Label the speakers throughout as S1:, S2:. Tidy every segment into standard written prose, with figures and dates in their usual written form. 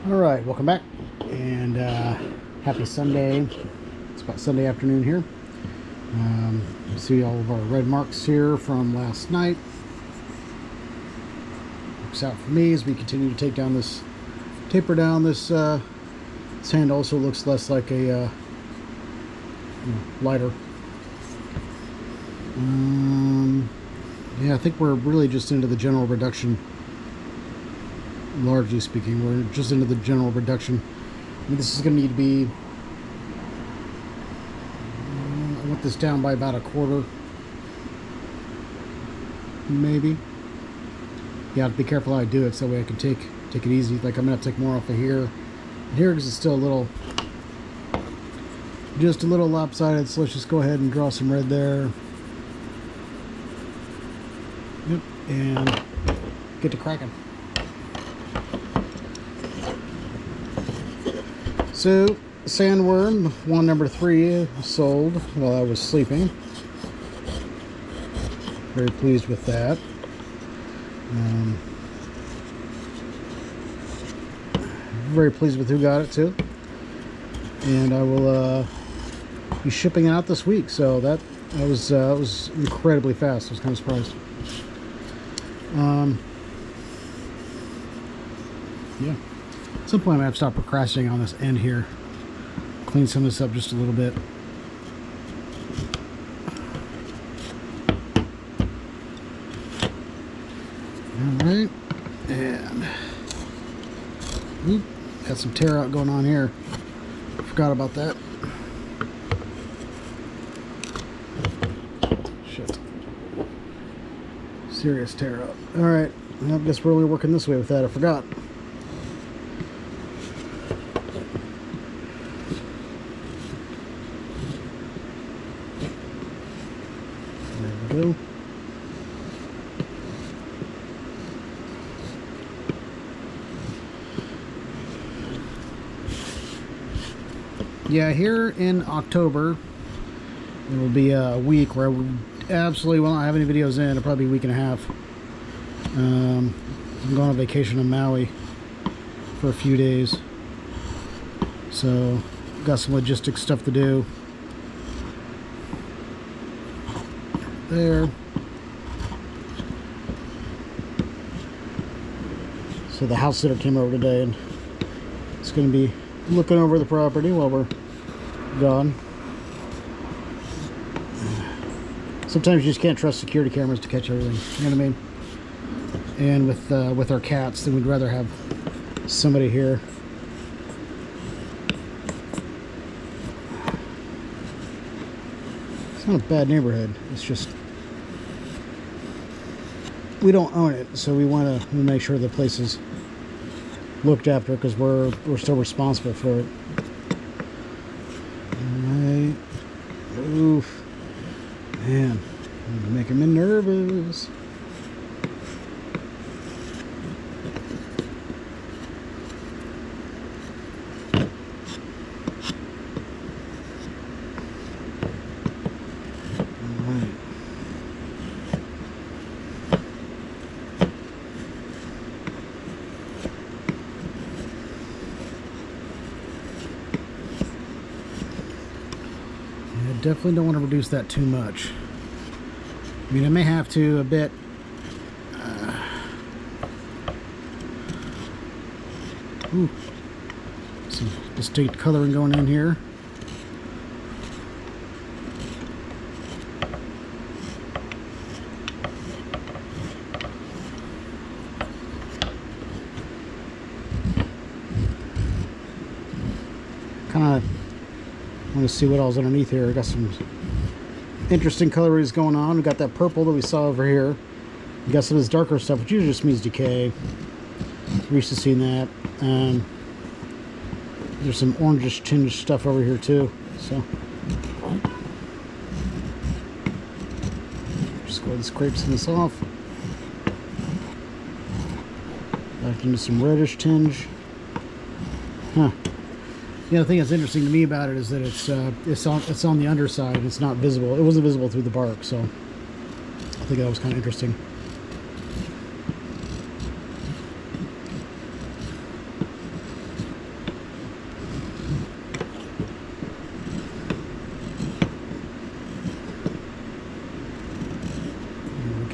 S1: All right, welcome back, and happy Sunday. It's about Sunday afternoon here. You see all of our red marks here from last night. Works out for me as we continue to taper down this. This hand also looks less like a lighter. Yeah, I think we're really just into the general reduction. Largely speaking, we're just into the general reduction. I mean, this is going to need to be. I want this down by about a quarter, maybe. Yeah, I have to be careful how I do it, so that way I can take it easy. Like I'm gonna have to take more off of here, because it's still just a little lopsided. So let's just go ahead and draw some red there. Yep, and get to cracking. So, sandworm, one number 3, sold while I was sleeping. Very pleased with that. Very pleased with who got it too. And I will be shipping it out this week. So that was incredibly fast. I was kind of surprised. Yeah. At some point, I'm going to have to stop procrastinating on this end here. Clean some of this up just a little bit. Alright. And got some tear out going on here. Forgot about that. Shit. Serious tear out. Alright. I guess we're only working this way with that. I forgot. Go. Yeah, here in October there will be a week where I absolutely will not have any videos in. It'll probably be a week and a half. I'm going on vacation in Maui for a few days, so got some logistics stuff to do. There. So the house sitter came over today and it's going to be looking over the property while we're gone. Sometimes you just can't trust security cameras to catch everything, you know what I mean? And with our cats, then we'd rather have somebody here. It's not a bad neighborhood. It's just we don't own it, so we want to make sure the place is looked after because we're still responsible for it. Alright. Oof. Man, you're making me nervous. Definitely don't want to reduce that too much. I mean, I may have to a bit. Some distinct coloring going in here. Kind of want to see what all's underneath here. I got some interesting colorings going on. We got that purple that we saw over here. We got some of this darker stuff, which usually just means decay. We're used to seeing that. There's some orangish tinged stuff over here too. So just go ahead and scrape some of this off. Back into some reddish tinge. Huh. The other thing that's interesting to me about it is that it's on the underside. It's not visible. It wasn't visible through the bark, so I think that was kind of interesting.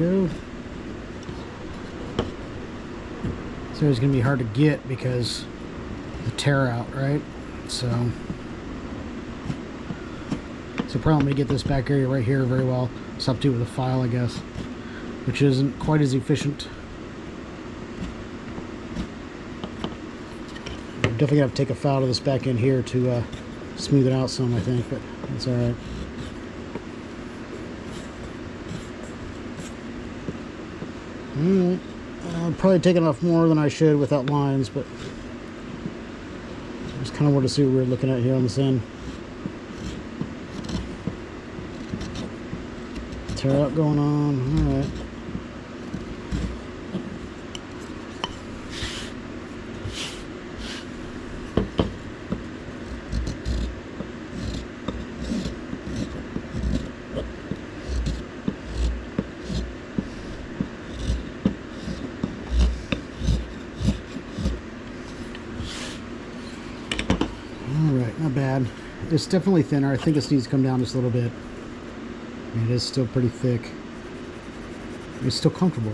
S1: go. So it's going to be hard to get because the tear out, right? So probably going to get this back area right here very well. Substitute with a file, I guess, which isn't quite as efficient. I'm definitely going to have to take a file to this back end here to smooth it out some, I think, but that's all right. Alright, I'm probably taking off more than I should without lines, but just kind of want to see what we're looking at here on this end. Tear out going on, alright. Alright, not bad. It's definitely thinner. I think this needs to come down just a little bit. I mean, it is still pretty thick. It's still comfortable,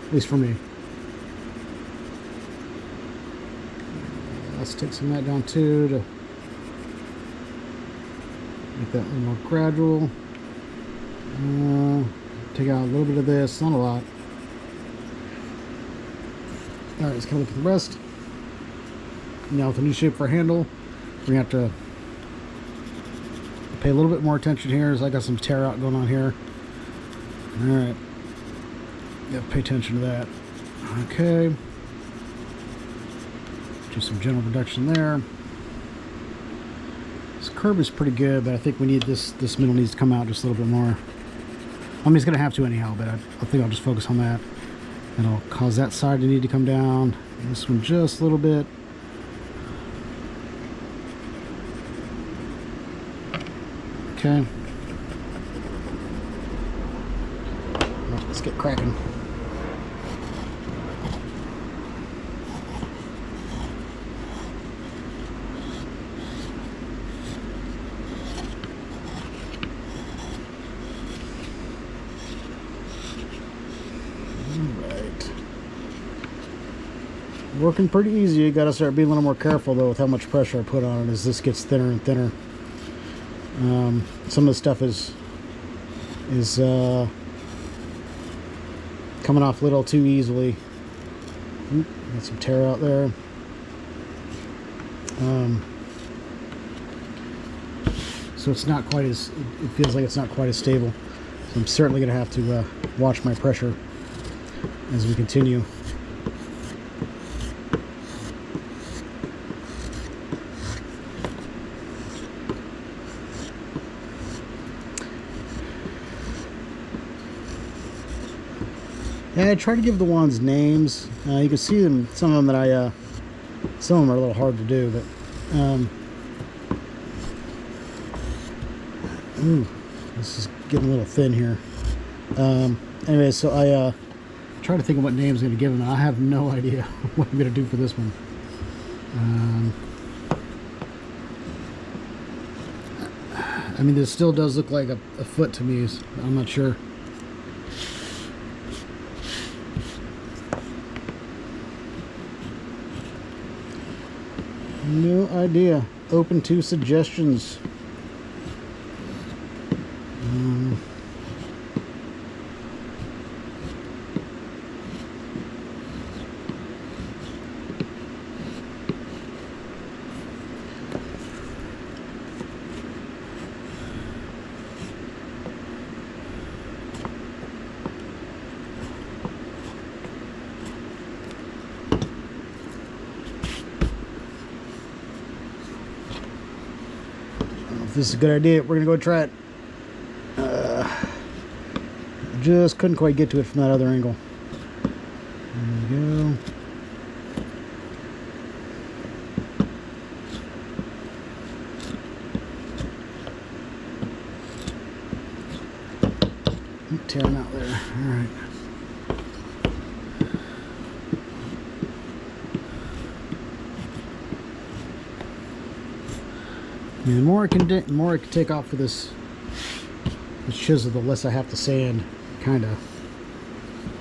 S1: at least for me. Let's take some of that down too to make that a little more gradual. Take out a little bit of this, not a lot. Alright, let's kind of look at the rest. Now with the new shape for handle, we're going to have to pay a little bit more attention here, as I got some tear out going on here. Alright. You have to pay attention to that. Okay. Do some general reduction there. This curve is pretty good, but I think we need this middle needs to come out just a little bit more. I mean, it's going to have to anyhow, but I think I'll just focus on that. It'll cause that side to need to come down. And this one just a little bit. Okay. Let's get cracking. Alright. Working pretty easy. You gotta start being a little more careful though with how much pressure I put on it as this gets thinner and thinner. Some of the stuff is coming off a little too easily. Oop, got some tear out there. So it's not quite as, it feels like it's not quite as stable. So I'm certainly going to have to watch my pressure as we continue. Yeah, I try to give the wands names. You can see them, some of them that some of them are a little hard to do, but ooh, this is getting a little thin here. Anyway, so I try to think of what names I'm going to give them, and I have no idea what I'm going to do for this one. I mean, this still does look like a foot to me, so I'm not sure. No idea. Open to suggestions. If this is a good idea, we're gonna go try it. Just couldn't quite get to it from that other angle. There we go. Tear them out there. All right. I mean, the more I can take off of this chisel, the less I have to sand, kind of.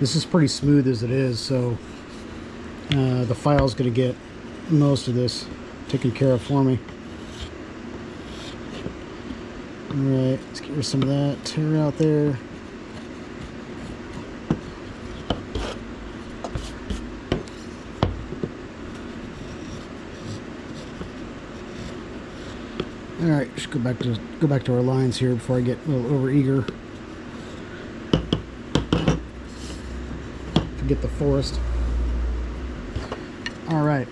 S1: This is pretty smooth as it is, so the file's going to get most of this taken care of for me. Alright, let's get rid of some of that tear out there. Alright, just go back to our lines here before I get a little over eager. Forget the forest. Alright.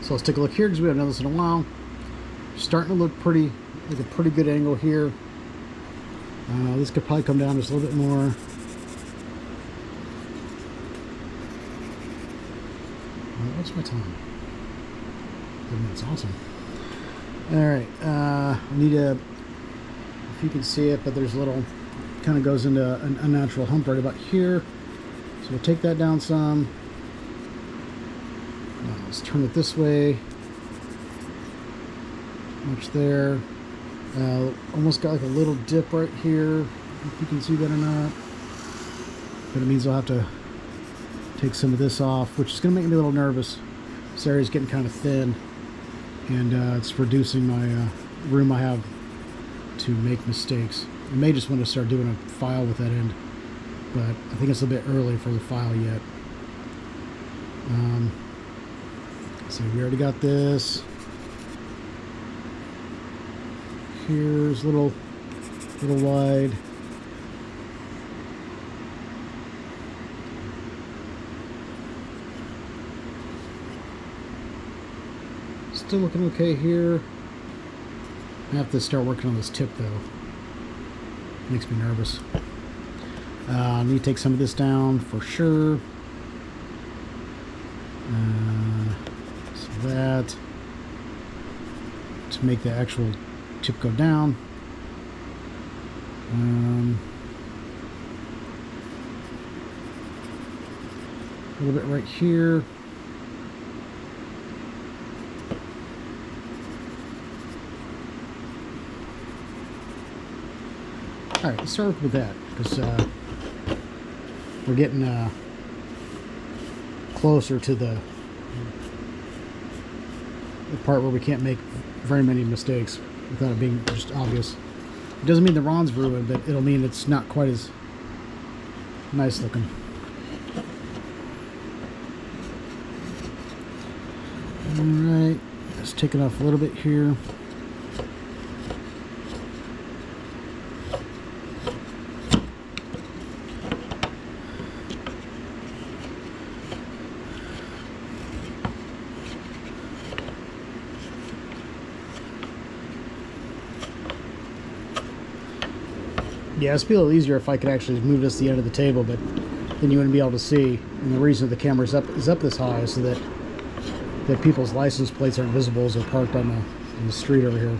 S1: So let's take a look here because we haven't done this in a while. Starting to look like a pretty good angle here. This could probably come down just a little bit more. What's my time? 10 minutes, awesome. Alright, I need to, if you can see it, but there's a little, kind of goes into an unnatural hump right about here. So we'll take that down some. Now let's turn it this way. Much there. Almost got like a little dip right here, if you can see that or not. But it means I'll have to take some of this off, which is going to make me a little nervous. This area's getting kind of thin, and it's reducing my room I have to make mistakes. I may just want to start doing a file with that end, but I think it's a bit early for the file yet. So we already got this. Here's a little wide. Still looking okay here. I have to start working on this tip though. Makes me nervous. I need to take some of this down for sure. So that to make the actual tip go down. A little bit right here. Alright, let's start with that, because we're getting closer to the part where we can't make very many mistakes without it being just obvious. It doesn't mean the Ron's ruined, but it'll mean it's not quite as nice looking. Alright, let's take it off a little bit here. Yeah, it'd be a little easier if I could actually move this to the end of the table, but then you wouldn't be able to see. And the reason the camera is up this high is so that people's license plates aren't visible as they're parked on the street over here.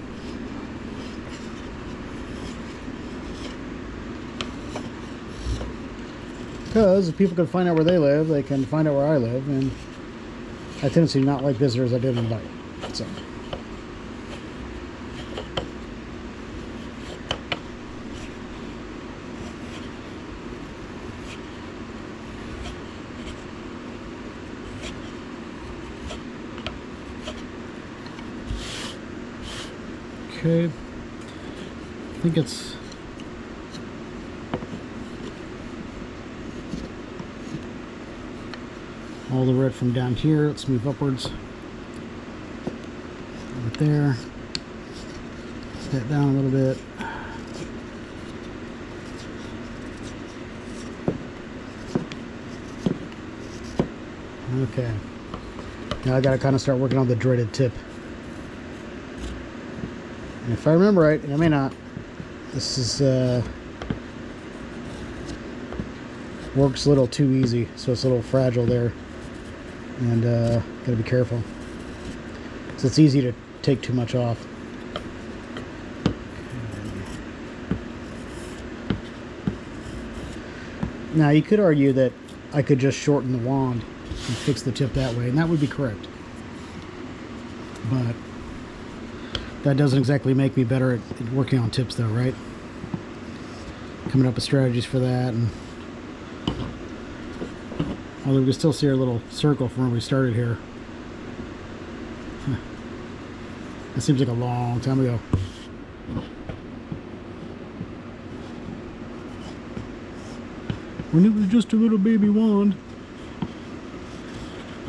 S1: Because if people can find out where they live, they can find out where I live, and I tend to not like visitors I didn't invite. So. Okay, I think it's all the red from down here. Let's move upwards. Right there. Set down a little bit. Okay. Now I gotta kind of start working on the dreaded tip. And if I remember right, and I may not, this is works a little too easy, so it's a little fragile there, and gotta be careful. So it's easy to take too much off. Now you could argue that I could just shorten the wand and fix the tip that way, and that would be correct. But that doesn't exactly make me better at working on tips though, right? Coming up with strategies for that, and Although we can still see our little circle from where we started here. That seems like a long time ago. When it was just a little baby wand.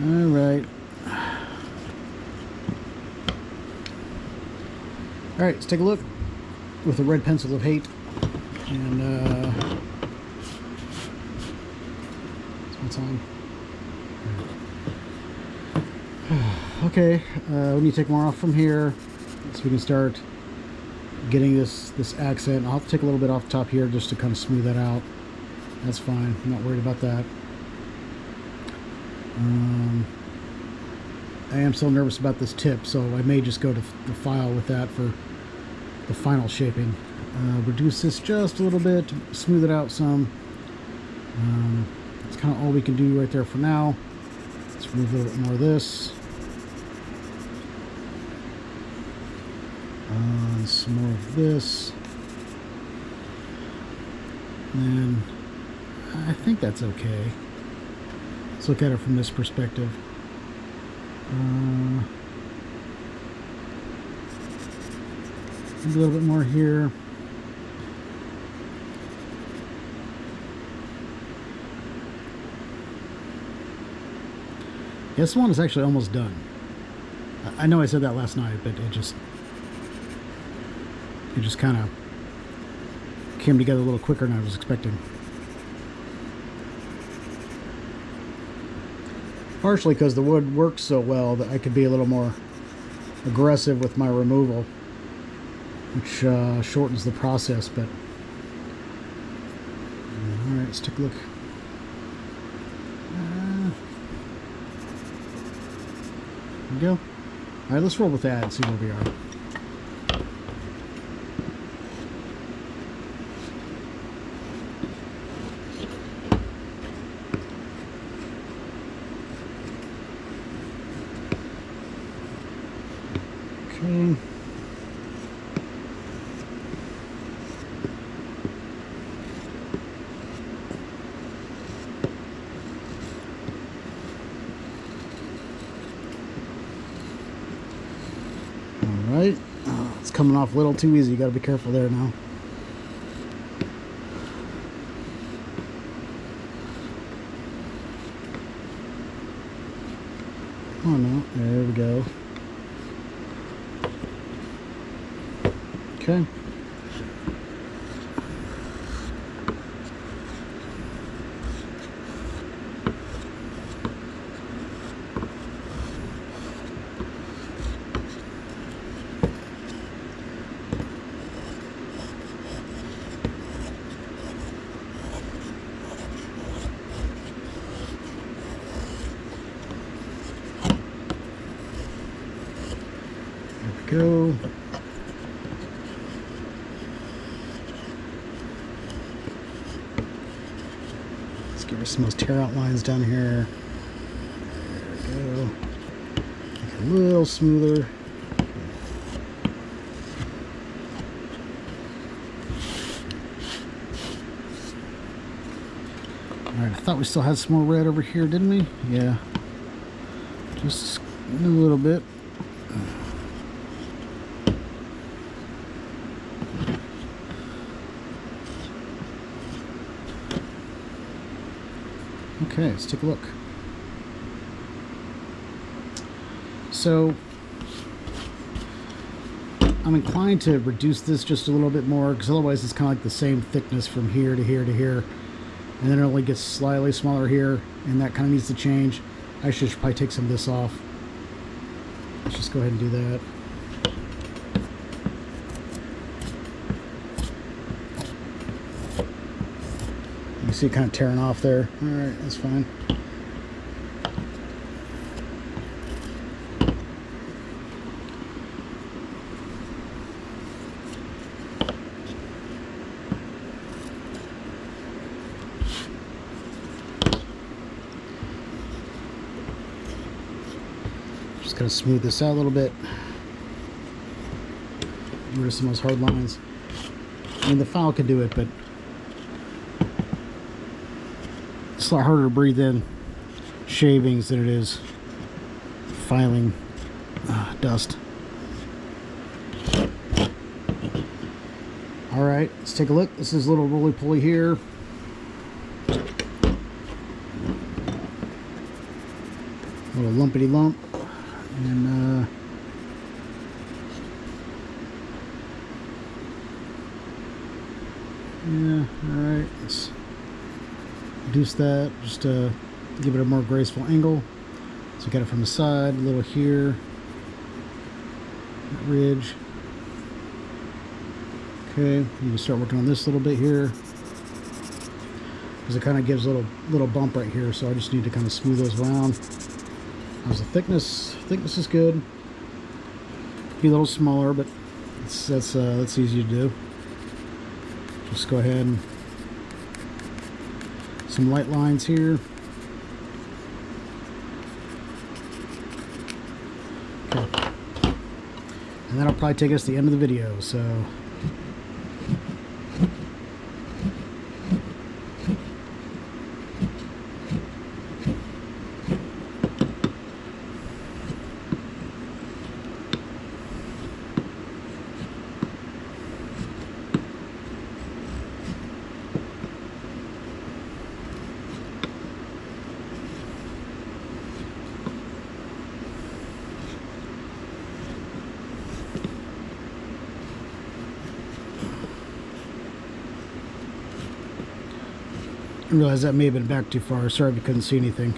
S1: Alright. Alright, let's take a look with the red pencil of hate. And it's on. Okay, we need to take more off from here so we can start getting this accent. I'll have to take a little bit off the top here just to kind of smooth that out. That's fine. I'm not worried about that. I am still nervous about this tip, so I may just go to the file with that for the final shaping. Reduce this just a little bit to smooth it out some. That's kind of all we can do right there for now. Let's remove a little bit more of this. Some more of this. And I think that's okay. Let's look at it from this perspective. Maybe a little bit more here. This one is actually almost done. I know I said that last night, but it just kind of came together a little quicker than I was expecting. Partially because the wood works so well that I could be a little more aggressive with my removal, which shortens the process. But all right, let's take a look. There we go. All right, let's roll with that and see where we are. Okay. All right. It's coming off a little too easy. You got to be careful there now. Oh no, there we go. Okay. There we go. Give her some of those tear out lines down here. There we go. Make it a little smoother. Alright, I thought we still had some more red over here, didn't we? Yeah. Just a little bit. Okay, let's take a look. So, I'm inclined to reduce this just a little bit more, because otherwise it's kind of like the same thickness from here to here to here. And then it only gets slightly smaller here, and that kind of needs to change. I should probably take some of this off. Let's just go ahead and do that. You see it kind of tearing off there. Alright, that's fine. Just gotta smooth this out a little bit. Get rid of some of those hard lines. I mean, the file could do it, but It's a lot harder to breathe in shavings than it is filing dust. Alright, let's take a look. This is a little roly-poly here. A little lumpity lump. And yeah, alright, let's reduce that just to give it a more graceful angle. So get it from the side, a little here, that ridge. Okay, you can start working on this a little bit here, because it kind of gives a little bump right here, so I just need to kind of smooth those around. How's the thickness? Thickness is good. Be a little smaller, but that's easy to do. Just go ahead and some light lines here. Okay. And that'll probably take us to the end of the video, so I realized that may have been back too far. Sorry if you couldn't see anything.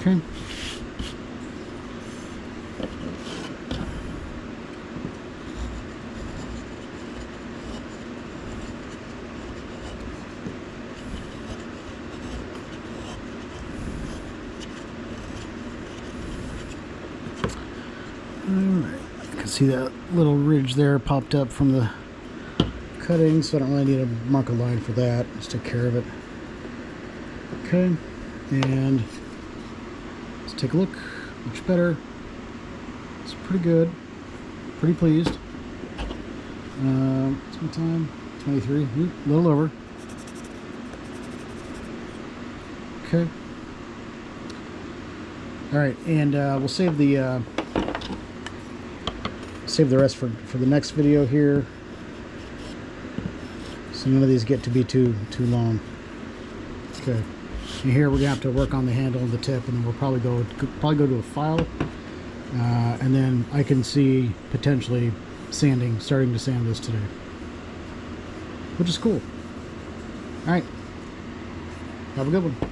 S1: Okay. Alright, I can see that little ridge there popped up from the cutting, so I don't really need to mark a line for that. Just take care of it. Okay, and let's take a look. Much better. It's pretty good. Pretty pleased. What's my time? 23. A little over. Okay. Alright, and we'll save the rest for the next video here, so none of these get to be too long. Okay, and here we're gonna have to work on the handle and the tip, and then we'll probably go to a file, and then I can see potentially starting to sand this today, which is cool. All right, have a good one.